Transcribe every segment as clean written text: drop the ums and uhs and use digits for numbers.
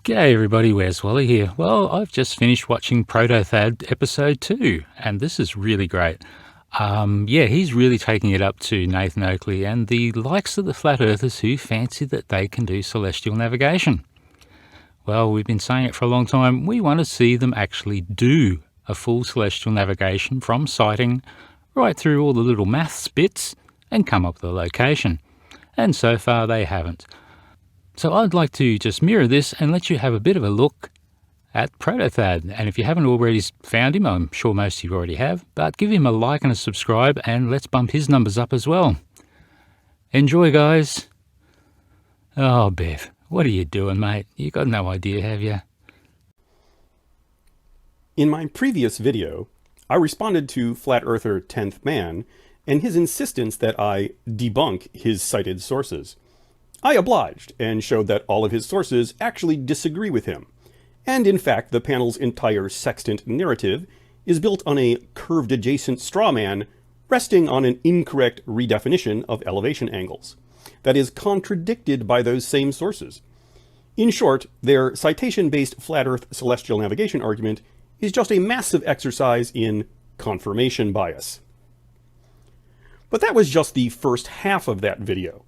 G'day everybody, where's Wally here? Well, I've just finished watching Proto episode 2, and this is really great. He's really taking it up to Nathan Oakley and the likes of the flat earthers who fancy that they can do celestial navigation. Well, we've been saying it for a long time. We want to see them actually do a full celestial navigation from sighting right through all the little maths bits and come up with a location. And so far they haven't. So I'd like to just mirror this and let you have a bit of a look at Protothad. And if you haven't already found him, I'm sure most of you already have, but give him a like and a subscribe and let's bump his numbers up as well. Enjoy, guys. Oh, Bev, what are you doing, mate? You got no idea, have you? In my previous video, I responded to Flat Earther 10th Man and his insistence that I debunk his cited sources. I obliged and showed that all of his sources actually disagree with him. And in fact, the panel's entire sextant narrative is built on a curved adjacent straw man resting on an incorrect redefinition of elevation angles that is contradicted by those same sources. In short, their citation-based flat Earth celestial navigation argument is just a massive exercise in confirmation bias. But that was just the first half of that video.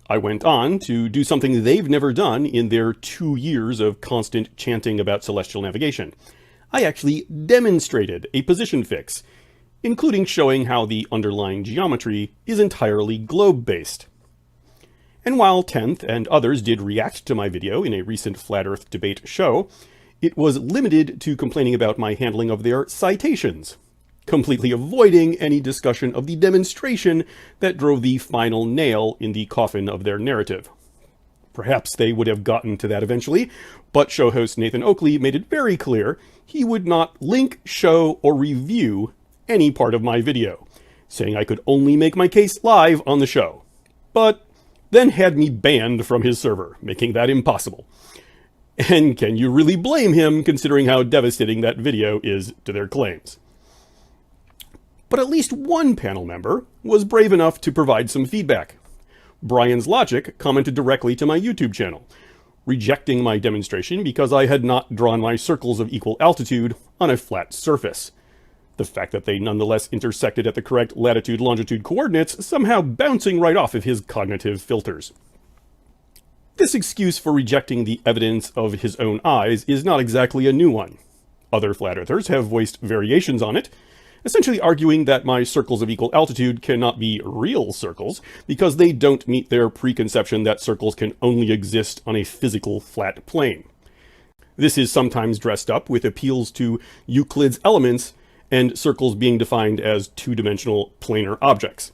I went on to do something they've never done in their 2 years of constant chanting about celestial navigation. I actually demonstrated a position fix, including showing how the underlying geometry is entirely globe-based. And while 10th and others did react to my video in a recent Flat Earth debate show, it was limited to complaining about my handling of their citations, completely avoiding any discussion of the demonstration that drove the final nail in the coffin of their narrative. Perhaps they would have gotten to that eventually, but show host Nathan Oakley made it very clear he would not link, show, or review any part of my video, saying I could only make my case live on the show, but then had me banned from his server, making that impossible. And can you really blame him, considering how devastating that video is to their claims? But at least one panel member was brave enough to provide some feedback. Brian's Logic commented directly to my YouTube channel, rejecting my demonstration because I had not drawn my circles of equal altitude on a flat surface. The fact that they nonetheless intersected at the correct latitude-longitude coordinates somehow bouncing right off of his cognitive filters. This excuse for rejecting the evidence of his own eyes is not exactly a new one. Other flat earthers have voiced variations on it, essentially arguing that my circles of equal altitude cannot be real circles because they don't meet their preconception that circles can only exist on a physical flat plane. This is sometimes dressed up with appeals to Euclid's elements and circles being defined as two-dimensional planar objects.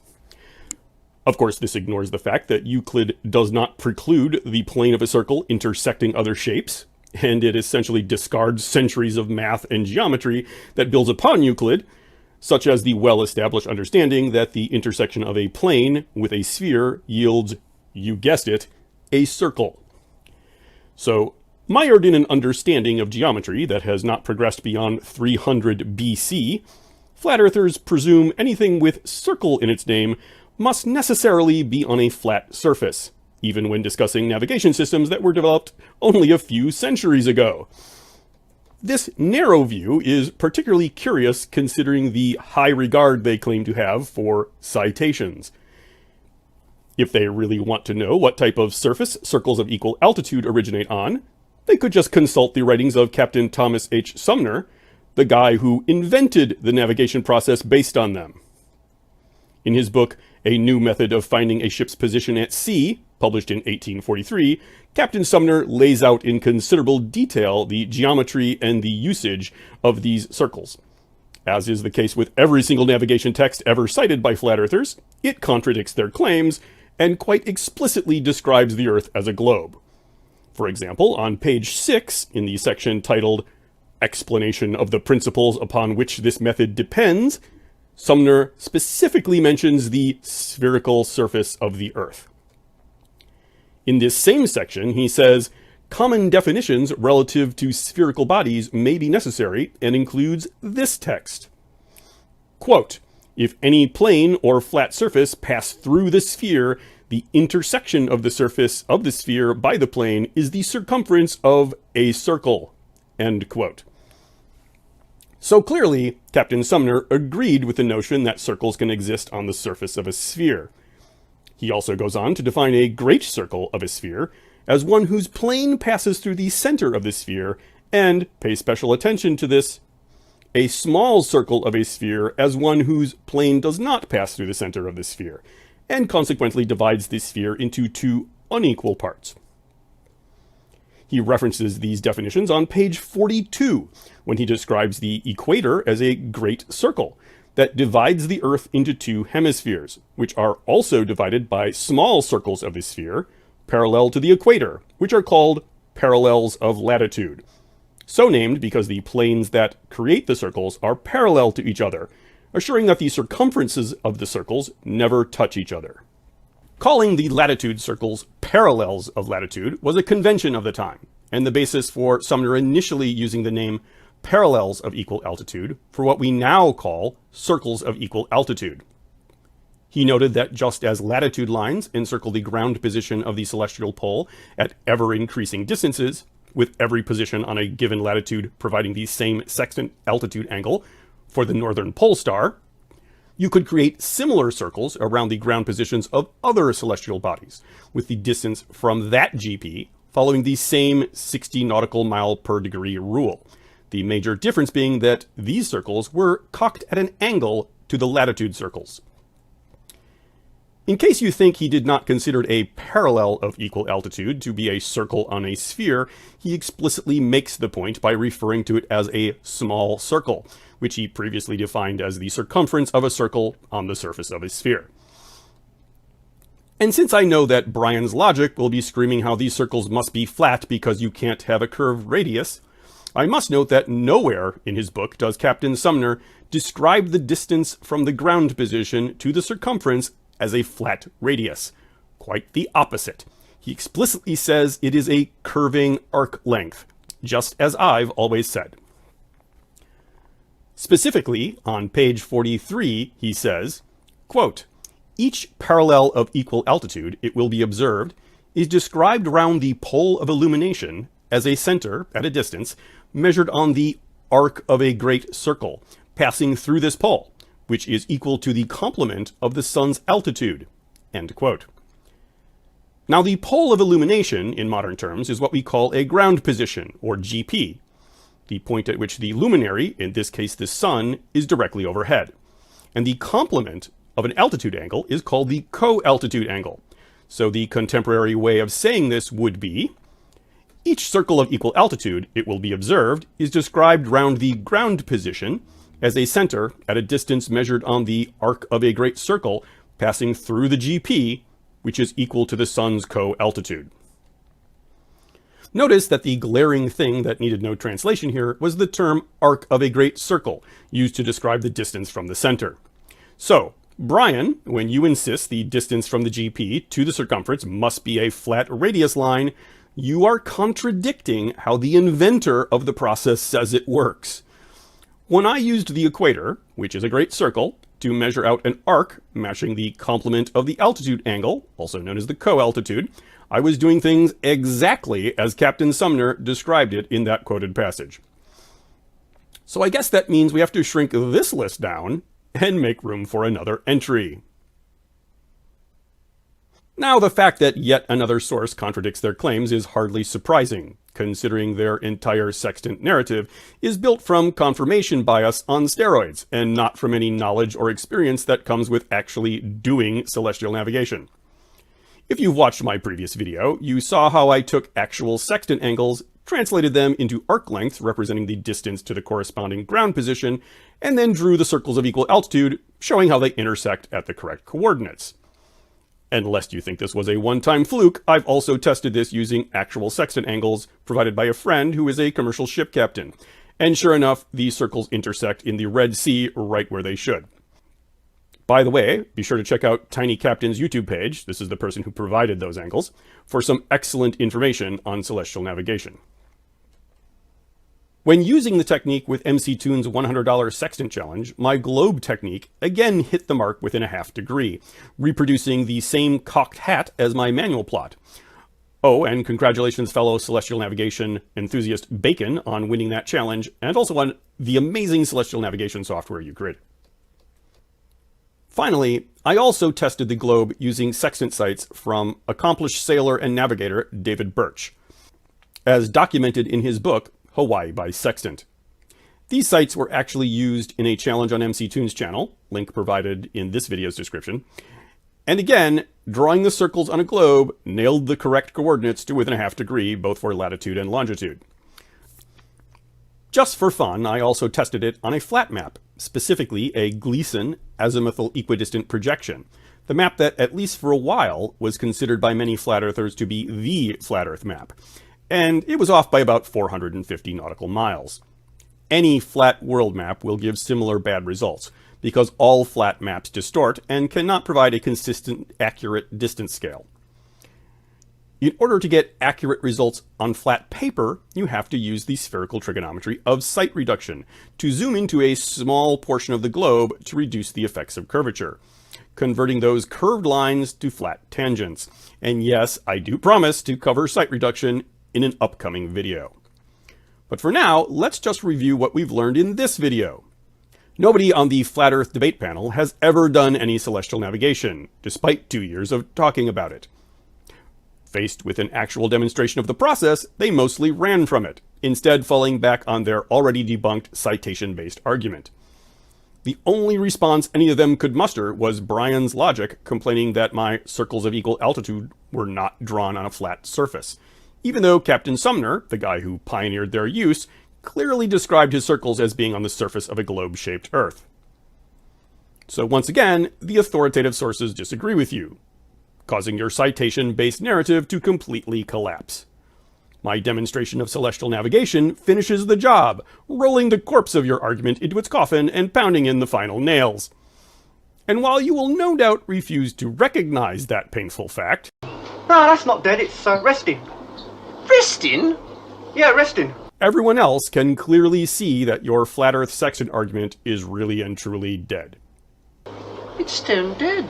Of course, this ignores the fact that Euclid does not preclude the plane of a circle intersecting other shapes, and it essentially discards centuries of math and geometry that builds upon Euclid, such as the well-established understanding that the intersection of a plane with a sphere yields, you guessed it, a circle. So, mired in an understanding of geometry that has not progressed beyond 300 BC, flat earthers presume anything with circle in its name must necessarily be on a flat surface, even when discussing navigation systems that were developed only a few centuries ago. This narrow view is particularly curious considering the high regard they claim to have for citations. If they really want to know what type of surface circles of equal altitude originate on, they could just consult the writings of Captain Thomas H. Sumner, the guy who invented the navigation process based on them. In his book, A New Method of Finding a Ship's Position at Sea, published in 1843, Captain Sumner lays out in considerable detail the geometry and the usage of these circles. As is the case with every single navigation text ever cited by flat earthers, it contradicts their claims and quite explicitly describes the Earth as a globe. For example, on page 6, in the section titled Explanation of the Principles Upon Which This Method Depends, Sumner specifically mentions the spherical surface of the Earth. In this same section, he says, common definitions relative to spherical bodies may be necessary, and includes this text. Quote, if any plane or flat surface pass through the sphere, The intersection of the surface of the sphere by the plane is the circumference of a circle. End quote. So clearly, Captain Sumner agreed with the notion that circles can exist on the surface of a sphere. He also goes on to define a great circle of a sphere as one whose plane passes through the center of the sphere, and, pay special attention to this, a small circle of a sphere as one whose plane does not pass through the center of the sphere, and consequently divides the sphere into two unequal parts. He references these definitions on page 42, when he describes the equator as a great circle that divides the Earth into two hemispheres, which are also divided by small circles of the sphere, parallel to the equator, which are called parallels of latitude. So named because the planes that create the circles are parallel to each other, assuring that the circumferences of the circles never touch each other. Calling the latitude circles parallels of latitude was a convention of the time, and the basis for Sumner initially using the name parallels of equal altitude for what we now call circles of equal altitude. He noted that just as latitude lines encircle the ground position of the celestial pole at ever-increasing distances, with every position on a given latitude providing the same sextant altitude angle for the northern pole star, you could create similar circles around the ground positions of other celestial bodies, with the distance from that GP following the same 60 nautical mile per degree rule. The major difference being that these circles were cocked at an angle to the latitude circles. In case you think he did not consider a parallel of equal altitude to be a circle on a sphere, he explicitly makes the point by referring to it as a small circle, which he previously defined as the circumference of a circle on the surface of a sphere. And since I know that Brian's logic will be screaming how these circles must be flat because you can't have a curved radius, I must note that nowhere in his book does Captain Sumner describe the distance from the ground position to the circumference as a flat radius. Quite the opposite. He explicitly says it is a curving arc length, just as I've always said. Specifically, on page 43, he says, quote, "Each parallel of equal altitude, it will be observed, is described round the pole of illumination as a center at a distance measured on the arc of a great circle, passing through this pole, which is equal to the complement of the sun's altitude." End quote. Now, the pole of illumination, in modern terms, is what we call a ground position, or GP, the point at which the luminary, in this case the sun, is directly overhead. And the complement of an altitude angle is called the co-altitude angle. So the contemporary way of saying this would be, each circle of equal altitude, it will be observed, is described round the ground position as a center at a distance measured on the arc of a great circle passing through the GP, which is equal to the sun's co-altitude. Notice that the glaring thing that needed no translation here was the term arc of a great circle, used to describe the distance from the center. So, Brian, when you insist the distance from the GP to the circumference must be a flat radius line, you are contradicting how the inventor of the process says it works. When I used the equator, which is a great circle, to measure out an arc matching the complement of the altitude angle, also known as the co-altitude, I was doing things exactly as Captain Sumner described it in that quoted passage. So I guess that means we have to shrink this list down and make room for another entry. Now, the fact that yet another source contradicts their claims is hardly surprising, considering their entire sextant narrative is built from confirmation bias on steroids, and not from any knowledge or experience that comes with actually doing celestial navigation. If you've watched my previous video, you saw how I took actual sextant angles, translated them into arc lengths representing the distance to the corresponding ground position, and then drew the circles of equal altitude, showing how they intersect at the correct coordinates. And lest you think this was a one-time fluke, I've also tested this using actual sextant angles provided by a friend who is a commercial ship captain. And sure enough, these circles intersect in the Red Sea right where they should. By the way, be sure to check out Tiny Captain's YouTube page, this is the person who provided those angles, for some excellent information on celestial navigation. When using the technique with MC Toon's $100 sextant challenge, my globe technique again hit the mark within a half degree, reproducing the same cocked hat as my manual plot. Oh, and congratulations fellow Celestial Navigation enthusiast Bacon on winning that challenge, and also on the amazing Celestial Navigation software you created. Finally, I also tested the globe using sextant sights from accomplished sailor and navigator David Birch, as documented in his book, Hawaii by Sextant. These sights were actually used in a challenge on MC Toon's channel, link provided in this video's description. And again, drawing the circles on a globe nailed the correct coordinates to within a half degree, both for latitude and longitude. Just for fun, I also tested it on a flat map, specifically a Gleason azimuthal equidistant projection, the map that, at least for a while, was considered by many flat earthers to be the flat Earth map. And it was off by about 450 nautical miles. Any flat world map will give similar bad results, because all flat maps distort and cannot provide a consistent, accurate distance scale. In order to get accurate results on flat paper, you have to use the spherical trigonometry of sight reduction to zoom into a small portion of the globe to reduce the effects of curvature, converting those curved lines to flat tangents. And yes, I do promise to cover sight reduction in an upcoming video. But for now, let's just review what we've learned in this video. Nobody on the Flat Earth debate panel has ever done any celestial navigation, despite 2 years of talking about it. Faced with an actual demonstration of the process, they mostly ran from it, instead falling back on their already debunked citation-based argument. The only response any of them could muster was Brian's logic, complaining that my circles of equal altitude were not drawn on a flat surface, even though Captain Sumner, the guy who pioneered their use, clearly described his circles as being on the surface of a globe-shaped Earth. So once again, the authoritative sources disagree with you, causing your citation-based narrative to completely collapse. My demonstration of celestial navigation finishes the job, rolling the corpse of your argument into its coffin and pounding in the final nails. And while you will no doubt refuse to recognize that painful fact... No, that's not dead, it's resting. Resting? Yeah, resting. Everyone else can clearly see that your flat Earth sextant argument is really and truly dead. It's stone dead.